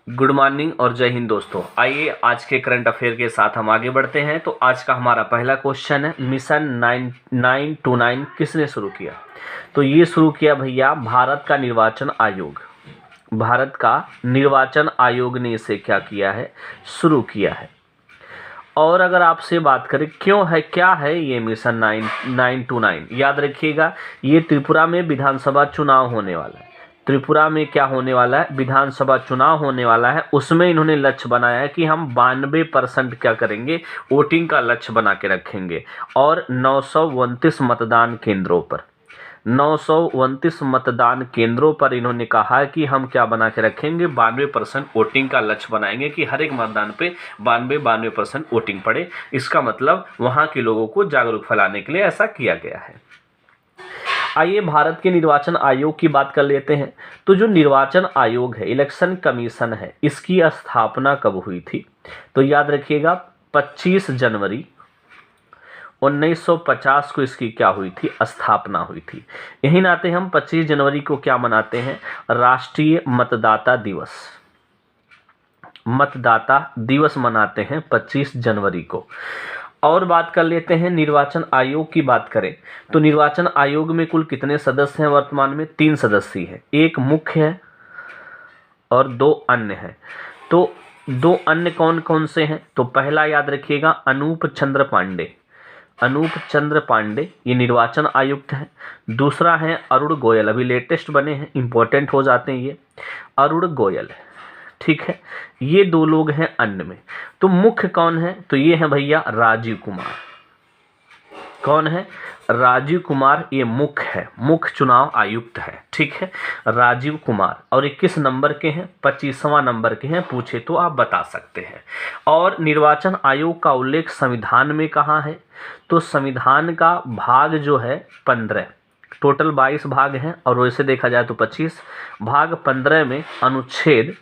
Good morning और जय हिंद दोस्तों। आइए आज के करंट अफेयर के साथ हम आगे बढ़ते हैं। तो आज का हमारा पहला क्वेश्चन है, मिशन 929 किसने शुरू किया? तो ये शुरू किया भैया भारत का निर्वाचन आयोग। भारत का निर्वाचन आयोग ने इसे क्या किया है? शुरू किया है। और अगर आपसे बात करें क्यों है, क्या है ये मिशन 929, याद रखिएगा ये त्रिपुरा में विधानसभा चुनाव होने वाला है। त्रिपुरा में क्या होने वाला है? विधानसभा चुनाव होने वाला है। उसमें इन्होंने लक्ष्य बनाया है कि हम 92% क्या करेंगे, वोटिंग का लक्ष्य बना के रखेंगे। और 929 मतदान केंद्रों पर 929 मतदान केंद्रों पर इन्होंने कहा है कि हम क्या बना के रखेंगे, 92% वोटिंग का लक्ष्य बनाएंगे कि हर एक मतदान पे 92% वोटिंग पड़े। इसका मतलब वहाँ के लोगों को जागरूक फैलाने के लिए ऐसा किया गया है। आइए भारत के निर्वाचन आयोग की बात कर लेते हैं। तो जो निर्वाचन आयोग है, इलेक्शन कमीशन है, इसकी स्थापना कब हुई थी? तो याद रखिएगा 25 जनवरी 1950 को इसकी क्या हुई थी? स्थापना हुई थी। यही नाते हम 25 जनवरी को क्या मनाते हैं? राष्ट्रीय मतदाता दिवस। मतदाता दिवस मनाते हैं 25 जनवरी को। और बात कर लेते हैं निर्वाचन आयोग की बात करें तो निर्वाचन आयोग में कुल कितने सदस्य हैं? वर्तमान में 3 सदस्य हैं, एक मुख्य है और 2 अन्य हैं। तो 2 अन्य कौन कौन से हैं? तो पहला याद रखिएगा अनूप चंद्र पांडे। अनूप चंद्र पांडे ये निर्वाचन आयुक्त हैं। दूसरा है अरुण गोयल, अभी लेटेस्ट बने हैं, इंपॉर्टेंट हो जाते हैं ये, अरुण गोयल। ठीक है, ये 2 लोग हैं अन्य में। तो मुख्य कौन है? तो ये है भैया राजीव कुमार। कौन है? राजीव कुमार, ये मुख्य है, मुख्य चुनाव आयुक्त है। ठीक है, राजीव कुमार। और ये किस नंबर के हैं? 25वां नंबर के हैं, पूछे तो आप बता सकते हैं। और निर्वाचन आयोग का उल्लेख संविधान में कहाँ है? तो संविधान का भाग जो है 15, टोटल 22 भाग हैं और वैसे देखा जाए तो 25 भाग 15 में अनुच्छेद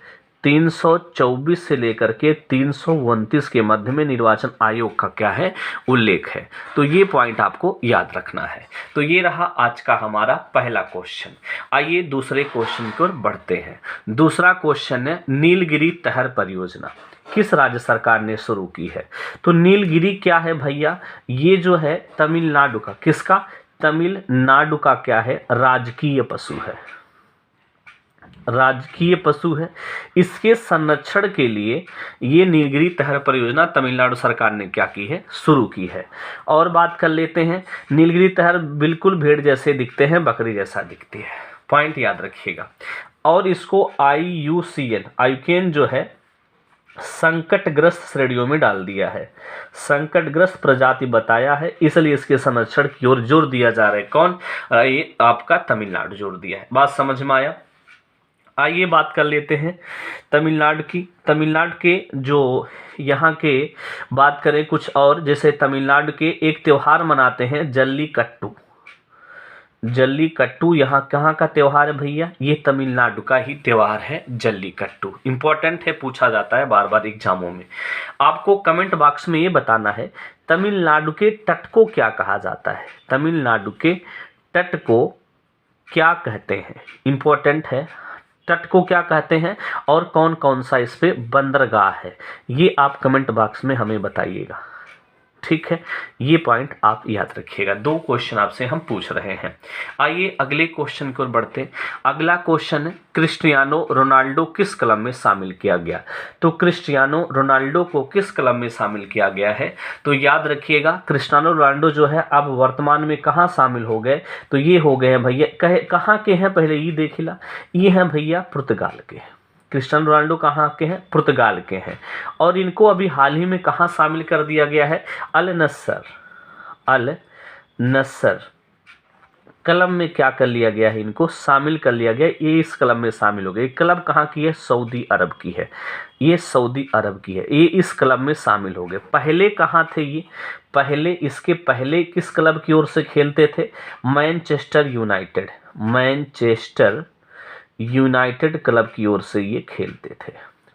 324 से लेकर के 329 के मध्य में निर्वाचन आयोग का क्या है? उल्लेख है। तो ये पॉइंट आपको याद रखना है। तो ये रहा आज का हमारा पहला क्वेश्चन। आइए दूसरे क्वेश्चन की ओर बढ़ते हैं। दूसरा क्वेश्चन है नीलगिरी तहर परियोजना किस राज्य सरकार ने शुरू की है? तो नीलगिरी क्या है भैया? ये जो है तमिलनाडु का, किसका? तमिलनाडु का क्या है? राजकीय पशु है। राजकीय पशु है। इसके संरक्षण के लिए ये नीलगिरी तहर परियोजना तमिलनाडु सरकार ने क्या की है? शुरू की है। और बात कर लेते हैं, नीलगिरी तहर बिल्कुल भेड़ जैसे दिखते हैं, बकरी जैसा दिखती है, पॉइंट याद रखिएगा। और इसको आईयूसीएन जो है संकटग्रस्त श्रेणियों में डाल दिया है, संकटग्रस्त प्रजाति बताया है, इसलिए इसके संरक्षण की ओर जोर दिया जा रहा है। कौन? ये आपका तमिलनाडु जोर दिया है। बात समझ में आया? आइए बात कर लेते हैं तमिलनाडु की। तमिलनाडु के जो यहाँ के बात करें कुछ और, जैसे तमिलनाडु के एक त्यौहार मनाते हैं जल्लीकट्टू। जल्लीकट्टू यहाँ कहाँ का त्यौहार है भैया? ये तमिलनाडु का ही त्यौहार है जल्लीकट्टू। इंपॉर्टेंट है, पूछा जाता है बार बार एग्जामों में। आपको कमेंट बॉक्स में ये बताना है तमिलनाडु के तट को क्या कहा जाता है? तमिलनाडु के तट को क्या कहते हैं? इंपॉर्टेंट है, तट को क्या कहते हैं और कौन कौन सा इस पे बंदरगाह है, ये आप कमेंट बॉक्स में हमें बताइएगा। ठीक है, ये पॉइंट आप याद रखिएगा। 2 क्वेश्चन आपसे हम पूछ रहे हैं। आइए अगले क्वेश्चन की ओर बढ़ते हैं। अगला क्वेश्चन है क्रिस्टियानो रोनाल्डो किस क्लब में शामिल किया गया? तो क्रिस्टियानो रोनाल्डो को किस क्लब में शामिल किया गया है? तो याद रखिएगा क्रिस्टियानो रोनाल्डो जो है अब वर्तमान में कहाँ शामिल हो गए? तो ये हो गए हैं भैया, कहाँ के हैं पहले ये देखिला, ये हैं भैया पुर्तगाल के। क्रिस्टियानो रोनाल्डो कहाँ के हैं? पुर्तगाल के हैं। और इनको अभी हाल ही में कहाँ शामिल कर दिया गया है? अल नस्सर क्लब में क्या कर लिया गया है? इनको शामिल कर लिया गया। ये इस क्लब में शामिल हो गए। क्लब कहाँ की है? सऊदी अरब की है। ये सऊदी अरब की है। ये इस क्लब में शामिल हो गए। पहले कहाँ थे ये? पहले, इसके पहले किस क्लब की ओर से खेलते थे? Manchester United. Manchester United club की ओर से ये खेलते थे।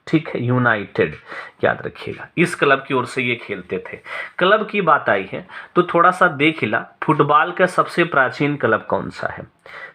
ठीक है, यूनाइटेड याद रखिएगा, इस क्लब की ओर से ये खेलते थे। क्लब की बात आई है तो थोड़ा सा देख ला, फुटबॉल का सबसे प्राचीन क्लब कौन सा है?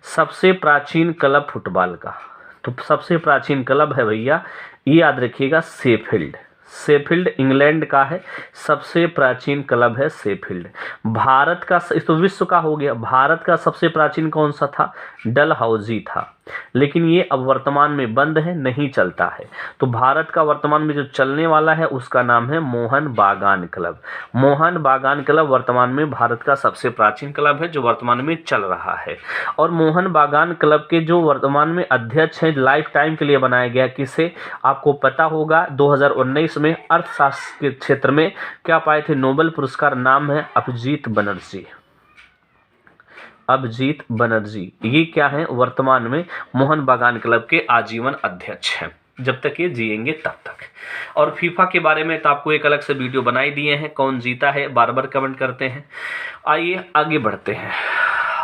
सबसे प्राचीन क्लब फुटबॉल का तो सबसे प्राचीन क्लब है भैया, ये याद रखिएगा, शेफील्ड। शेफील्ड इंग्लैंड का है, सबसे प्राचीन क्लब है शेफील्ड। भारत का, इस तो विश्व का हो गया, भारत का सबसे प्राचीन कौन सा था? डलहौजी था, लेकिन ये अब वर्तमान में बंद है, नहीं चलता है। तो भारत का वर्तमान में जो चलने वाला है उसका नाम है मोहन बागान क्लब। मोहन बागान क्लब वर्तमान में भारत का सबसे प्राचीन क्लब है जो वर्तमान में चल रहा है। और मोहन बागान क्लब के जो वर्तमान में अध्यक्ष हैं, लाइफ टाइम के लिए बनाया गया, किसे? आपको पता होगा 2019 में अर्थशास्त्र के क्षेत्र में क्या पाए थे नोबेल पुरस्कार? नाम है अभिजीत बनर्जी। अभिजीत बनर्जी, ये क्या है? वर्तमान में मोहन बागान क्लब के आजीवन अध्यक्ष हैं, जब तक ये जिएंगे तब तक। और फीफा के बारे में तो आपको एक अलग से वीडियो बनाई दिए हैं, कौन जीता है बार बार कमेंट करते हैं। आइए आगे बढ़ते हैं,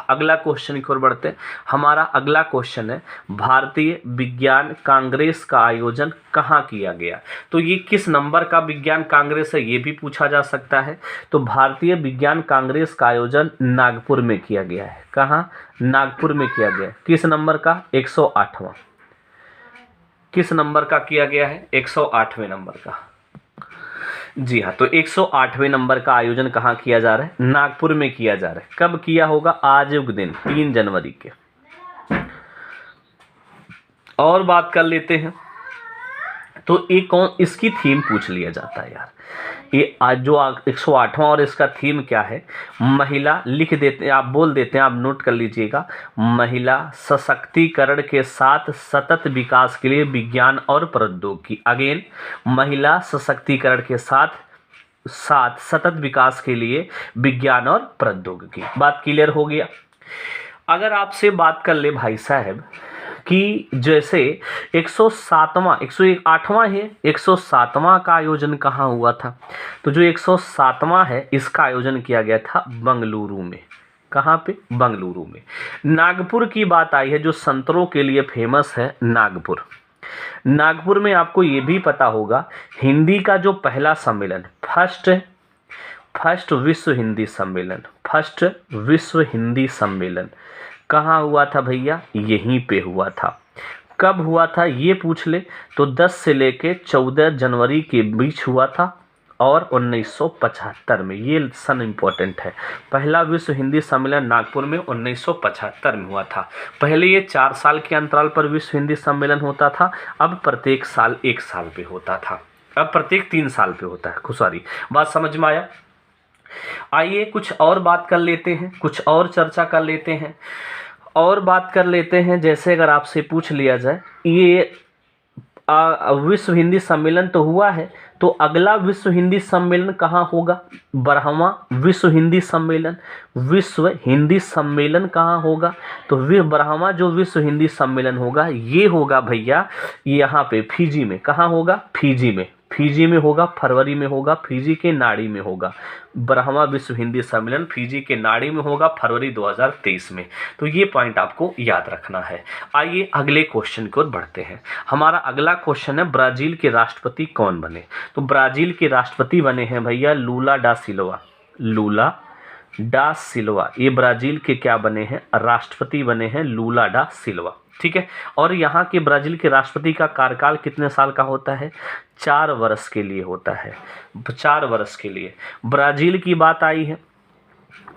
अगला क्वेश्चन की ओर बढ़ते हैं। हमारा अगला क्वेश्चन है, भारतीय विज्ञान कांग्रेस का आयोजन कहाँ किया गया? तो ये किस नंबर का विज्ञान कांग्रेस है, ये भी पूछा जा सकता है। तो भारतीय विज्ञान कांग्रेस का आयोजन नागपुर में किया गया है। कहाँ? नागपुर में किया गया। किस नंबर का? 108वां। किस नंबर का किया गया है? 108वें नंबर का। जी हाँ, तो 108वें नंबर का आयोजन कहाँ किया जा रहा है? नागपुर में किया जा रहा है। कब किया होगा? आज के दिन 3 जनवरी के। और बात कर लेते हैं, तो ये कौन, इसकी थीम पूछ लिया जाता है यार। ये आज जो 108वां, और इसका थीम क्या है? महिला, लिख देते हैं, आप बोल देते हैं, आप नोट कर लीजिएगा, महिला सशक्तिकरण के साथ सतत विकास के लिए विज्ञान और प्रौद्योगिकी। अगेन, महिला सशक्तिकरण के साथ सतत विकास के लिए विज्ञान और प्रौद्योगिकी। बात क्लियर हो गया। अगर आपसे बात कर ले भाई साहब कि जैसे 108वां है, 107वां का आयोजन कहाँ हुआ था? तो जो 107वां है इसका आयोजन किया गया था बंगलुरु में। कहाँ पे? बंगलुरु में। नागपुर की बात आई है, जो संतरों के लिए फेमस है नागपुर। नागपुर में आपको ये भी पता होगा, हिंदी का जो पहला सम्मेलन, फर्स्ट विश्व हिंदी सम्मेलन, फर्स्ट विश्व हिंदी सम्मेलन कहाँ हुआ था भैया? यहीं पे हुआ था। कब हुआ था ये पूछ ले तो 10 से लेके 14 जनवरी के बीच हुआ था, और 1975 में, ये सन इम्पोर्टेंट है। पहला विश्व हिंदी सम्मेलन नागपुर में 1975 में हुआ था। पहले ये 4 साल के अंतराल पर विश्व हिंदी सम्मेलन होता था, अब प्रत्येक साल 1 साल पे होता था, अब प्रत्येक 3 साल पे होता है। सॉरी, बात समझ में आया? आइए कुछ और बात कर लेते हैं, कुछ और चर्चा कर लेते हैं, और बात कर लेते हैं। जैसे अगर आपसे पूछ लिया जाए, ये विश्व हिंदी सम्मेलन तो हुआ है, तो अगला विश्व हिंदी सम्मेलन कहाँ होगा? 12वां विश्व हिंदी सम्मेलन। विश्व हिंदी सम्मेलन कहाँ होगा? तो 12वां जो विश्व हिंदी सम्मेलन होगा ये होगा भैया यहाँ पे फिजी में। कहाँ होगा? फिजी में। फिजी में होगा, फरवरी में होगा, फिजी के नाड़ी में होगा। 12वां विश्व हिंदी सम्मेलन फिजी के नाड़ी में होगा, फरवरी 2023 में। तो ये पॉइंट आपको याद रखना है। आइए अगले क्वेश्चन की ओर बढ़ते हैं। हमारा अगला क्वेश्चन है, ब्राजील के राष्ट्रपति कौन बने? तो ब्राजील के राष्ट्रपति बने हैं भैया लूला डा सिल्वा। लूला डा सिल्वा, ये ब्राजील के क्या बने हैं? राष्ट्रपति बने हैं लूला डा सिल्वा। ठीक है। और यहाँ के ब्राजील के राष्ट्रपति का कार्यकाल कितने साल का होता है? 4 वर्ष के लिए होता है। 4 वर्ष के लिए। ब्राजील की बात आई है,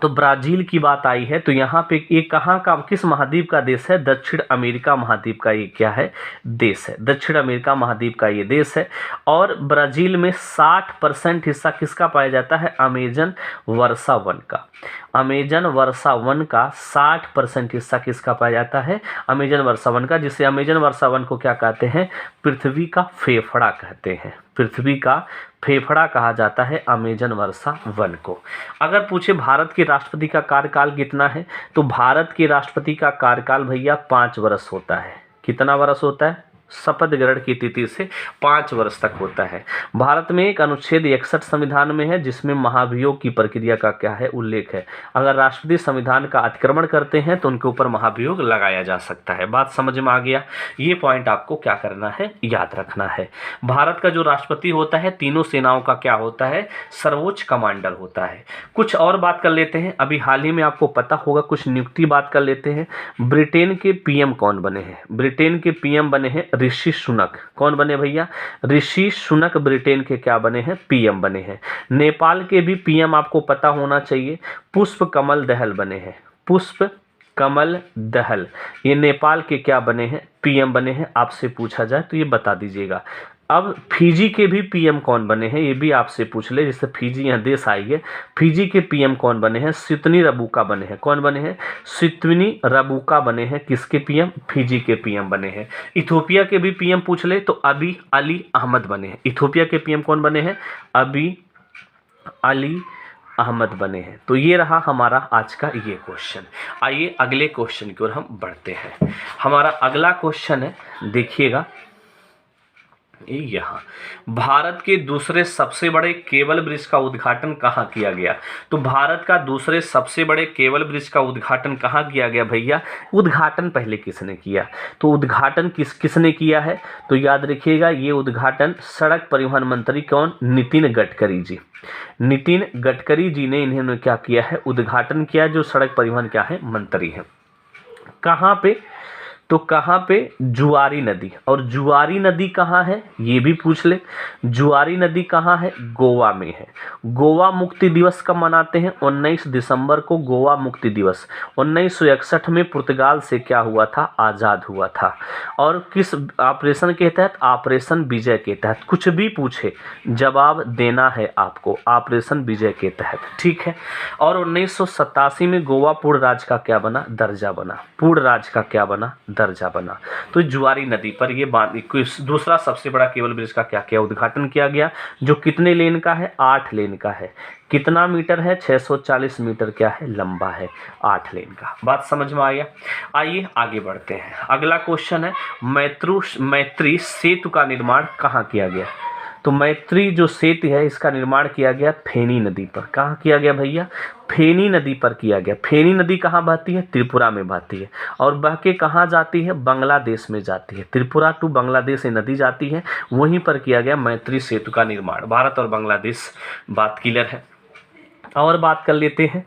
तो ब्राजील की बात आई है तो यहाँ पे ये कहाँ का, किस महाद्वीप का देश है? दक्षिण अमेरिका महाद्वीप का ये क्या है? देश है। दक्षिण अमेरिका महाद्वीप का ये देश है। और ब्राजील में 60% हिस्सा किसका पाया जाता है? अमेजन वर्षा वन का। अमेजन वर्षा वन का 60% हिस्सा किसका पाया जाता है? अमेजन वर्षा वन का, जिसे अमेजन वर्षा वन को क्या कहते हैं? पृथ्वी का फेफड़ा कहते हैं। पृथ्वी का फेफड़ा कहा जाता है अमेजन वर्षा वन को। अगर पूछे भारत के राष्ट्रपति का कार्यकाल कितना है, तो भारत के राष्ट्रपति का कार्यकाल भैया 5 वर्ष होता है। कितना वर्ष होता है? शपथ ग्रहण की तिथि से 5 वर्ष तक होता है। भारत में एक अनुच्छेद 61 संविधान में है जिसमें महाभियोग की प्रक्रिया का क्या है, उल्लेख है। अगर राष्ट्रपति संविधान का अतिक्रमण करते हैं तो उनके ऊपर महाभियोग लगाया जा सकता है। बात समझ में आ गया। ये पॉइंट आपको क्या करना है, याद रखना है। भारत का जो राष्ट्रपति होता है तीनों सेनाओं का क्या होता है, सर्वोच्च कमांडर होता है। कुछ और बात कर लेते हैं, अभी हाल ही में आपको पता होगा कुछ नियुक्ति बात कर लेते हैं। ब्रिटेन के पीएम कौन बने हैं? ब्रिटेन के पीएम बने हैं ऋषि सुनक। कौन बने भैया? ऋषि सुनक ब्रिटेन के क्या बने हैं, पीएम बने हैं। नेपाल के भी पीएम आपको पता होना चाहिए, पुष्प कमल दहल बने हैं। पुष्प कमल दहल ये नेपाल के क्या बने हैं, पीएम बने हैं। आपसे पूछा जाए तो ये बता दीजिएगा। अब फिजी के भी पीएम कौन बने हैं, ये भी आपसे पूछ ले, जैसे फिजी यहाँ देश आई है। फिजी के पीएम कौन बने हैं? सितनी रबुका बने हैं। कौन बने हैं? सितनी रबुका बने हैं। किसके पीएम? फिजी के पीएम बने हैं। इथोपिया के भी पीएम पूछ ले तो अबी अली अहमद बने हैं। इथोपिया के पीएम कौन बने हैं? अबी अली अहमद बने हैं। तो ये रहा हमारा आज का ये क्वेश्चन। आइए अगले क्वेश्चन की ओर हम बढ़ते हैं। हमारा अगला क्वेश्चन है, देखिएगा यहाँ, भारत के दूसरे सबसे बड़े केबल ब्रिज का उद्घाटन कहाँ किया गया? तो भारत का दूसरे सबसे बड़े केबल ब्रिज का उद्घाटन कहाँ किया गया भैया? उद्घाटन पहले किसने किया? तो उद्घाटन किसने किया है? तो याद रखिएगा, ये उद्घाटन सड़क परिवहन मंत्री कौन? नितिन गडकरी जी। नितिन गडकरी जी ने इन्होंने क्या किया है, उद्घाटन किया, जो सड़क परिवहन क्या है, मंत्री है। कहाँ पे? तो कहाँ पे? जुआरी नदी। और जुआरी नदी कहाँ है ये भी पूछ ले। जुआरी नदी कहाँ है? गोवा में है। गोवा मुक्ति दिवस कब मनाते हैं? 19 दिसंबर को गोवा मुक्ति दिवस 1961 में पुर्तगाल से क्या हुआ था, आज़ाद हुआ था। और किस ऑपरेशन के तहत? ऑपरेशन विजय के तहत। कुछ भी पूछे जवाब देना है आपको, ऑपरेशन विजय के तहत, ठीक है। और 1987 में गोवा पूर्ण राज्य का क्या बना, दर्जा बना। पूर्ण राज्य का क्या बना, दर्जा बना। तो जुआरी नदी पर ये दूसरा सबसे बड़ा केबल ब्रिज का क्या किया, उद्घाटन किया गया, जो कितने लेन का है, 8 लेन का है। कितना मीटर है, 640 मीटर क्या है, लंबा है, 8 लेन का। बात समझ में आया। आइए आगे बढ़ते हैं। अगला क्वेश्चन है, मैत्री सेतु का निर्माण कहाँ किया गया? तो मैत्री जो सेतु है इसका निर्माण किया गया फेनी नदी पर। कहाँ किया गया भैया? फेनी नदी पर किया गया। फेनी नदी कहाँ बहती है? त्रिपुरा में बहती है। और बह के कहाँ जाती है? बांग्लादेश में जाती है। त्रिपुरा टू बांग्लादेश ये नदी जाती है, वहीं पर किया गया मैत्री सेतु का निर्माण। भारत और बांग्लादेश, बात क्लियर है। और बात कर लेते हैं,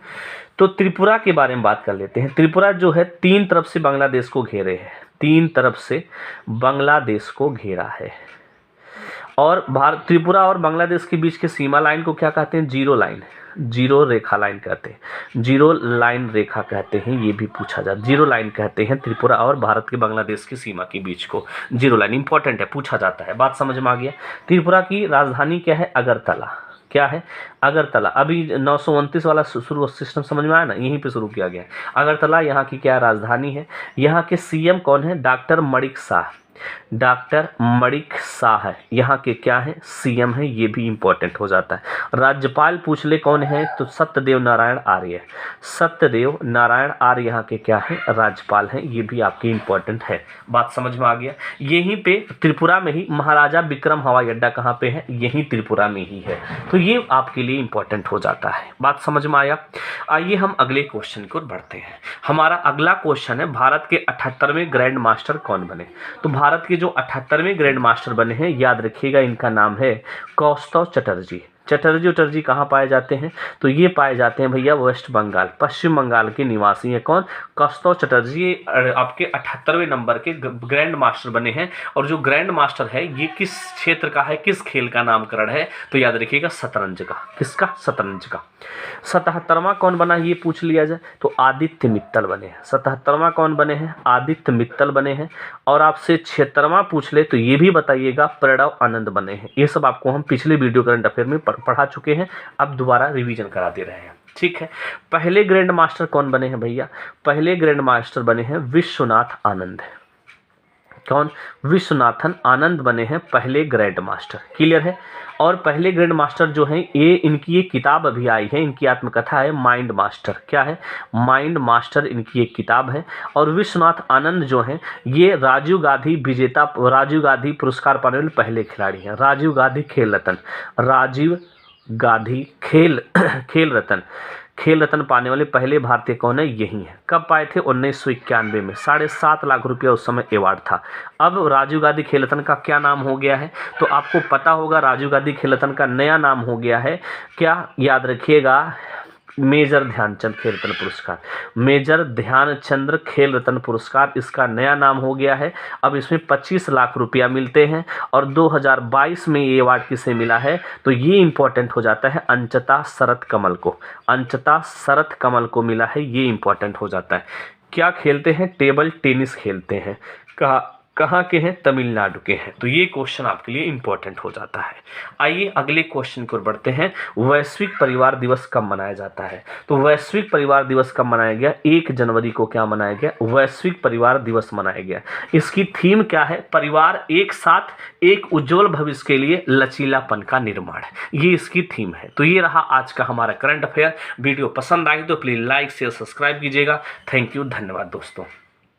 तो त्रिपुरा के बारे में बात कर लेते हैं। त्रिपुरा जो है 3 तरफ से बांग्लादेश को घेरे है, 3 तरफ से बांग्लादेश को घेरा है। और त्रिपुरा और बांग्लादेश के बीच के सीमा लाइन को क्या कहते हैं? जीरो लाइन, जीरो रेखा लाइन कहते हैं, जीरो लाइन रेखा कहते हैं। ये भी पूछा जाता, जीरो लाइन कहते हैं त्रिपुरा और भारत के बांग्लादेश की सीमा के बीच को, जीरो लाइन। इंपॉर्टेंट है, पूछा जाता है। बात समझ में आ गया। त्रिपुरा की राजधानी क्या है? अगरतला। क्या है? अगरतला। अभी 929 वाला शुरू सिस्टम समझ में आया ना, यहीं पे शुरू किया गया। अगरतला यहाँ की क्या राजधानी है। यहाँ के सीएम कौन है? डॉक्टर मणिक शाह। डॉक्टर मणिक शाह है यहाँ के क्या है, सीएम है। ये भी इंपॉर्टेंट हो जाता है। राज्यपाल पूछ ले कौन है, तो सत्यदेव नारायण आर्य। सत्यदेव नारायण आर्य यहाँ के क्या है, राज्यपाल हैं। ये भी आपकी इंपॉर्टेंट है। बात समझ में आ गया। यहीं पे त्रिपुरा में ही महाराजा विक्रम हवाई अड्डा कहाँ पे है, यहीं त्रिपुरा में ही है। तो ये आपके लिए इंपॉर्टेंट हो जाता है। बात समझ में आया। आइए हम अगले क्वेश्चन की ओर बढ़ते हैं। हमारा अगला क्वेश्चन है, भारत के 78वें ग्रैंड मास्टर कौन बने। तो भारत के जो 78वें ग्रैंड मास्टर बने हैं, याद रखिएगा इनका नाम है कौस्तव चटर्जी। चटर्जी कहाँ पाए जाते हैं, तो ये पाए जाते हैं भैया वेस्ट बंगाल, पश्चिम बंगाल के निवासी हैं। कौन? कौस्तव चटर्जी आपके 78वें नंबर के ग्रैंड मास्टर बने हैं। और जो ग्रैंड मास्टर है ये किस क्षेत्र का है, किस खेल का नामकरण है, तो याद रखिएगा शतरंज का। किसका? शतरंज का। 77वां कौन बना ये पूछ लिया जाए तो आदित्य मित्तल बने हैं। 77वां कौन बने हैं? आदित्य मित्तल बने हैं। और आपसे 76वां पूछ ले तो ये भी बताइएगा प्रणव आनंद बने हैं। ये सब आपको हम पिछले वीडियो करंट अफेयर में पढ़ा चुके हैं, अब दोबारा रिवीजन करा दे रहे हैं। ठीक है। पहले ग्रैंड मास्टर कौन बने हैं भैया? पहले ग्रैंड मास्टर बने हैं विश्वनाथ आनंद। कौन? विश्वनाथन आनंद बने हैं पहले ग्रैंड मास्टर। क्लियर है? और पहले ग्रैंड मास्टर जो हैं ये इनकी एक किताब अभी आई है, इनकी आत्मकथा है माइंड मास्टर। क्या है? माइंड मास्टर इनकी एक किताब है। और विश्वनाथ आनंद जो हैं ये राजीव गांधी विजेता, राजीव गांधी पुरस्कार पाने वाले पहले खिलाड़ी हैं। राजीव गांधी खेल रत्न, राजीव गांधी खेल रत्न पाने वाले पहले भारतीय कौन है? यही है। कब पाए थे? 1991 में। 7.5 लाख रुपया उस समय अवार्ड था। अब राजीव गांधी खेल रत्न का क्या नाम हो गया है? तो आपको पता होगा राजीव गांधी खेल रत्न का नया नाम हो गया है क्या? याद रखिएगा, मेजर ध्यानचंद खेल रत्न पुरस्कार। मेजर ध्यानचंद खेल रत्न पुरस्कार इसका नया नाम हो गया है। अब इसमें 25 लाख रुपया मिलते हैं। और 2022 में ये अवार्ड किसे मिला है? तो ये इंपॉर्टेंट हो जाता है अंचता शरत कमल को। अंचता शरत कमल को मिला है, ये इंपॉर्टेंट हो जाता है। क्या खेलते हैं? टेबल टेनिस खेलते हैं। कहाँ के हैं? तमिलनाडु के हैं। तो ये क्वेश्चन आपके लिए इंपॉर्टेंट हो जाता है। आइए अगले क्वेश्चन की ओर बढ़ते हैं। वैश्विक परिवार दिवस कब मनाया जाता है? तो वैश्विक परिवार दिवस कब मनाया गया? 1 जनवरी को क्या मनाया गया? वैश्विक परिवार दिवस मनाया गया। इसकी थीम क्या है? परिवार एक साथ एक उज्जवल भविष्य के लिए लचीलापन का निर्माण, ये इसकी थीम है। तो ये रहा आज का हमारा करंट अफेयर। वीडियो पसंद आई तो प्लीज लाइक शेयर सब्सक्राइब कीजिएगा। थैंक यू, धन्यवाद दोस्तों।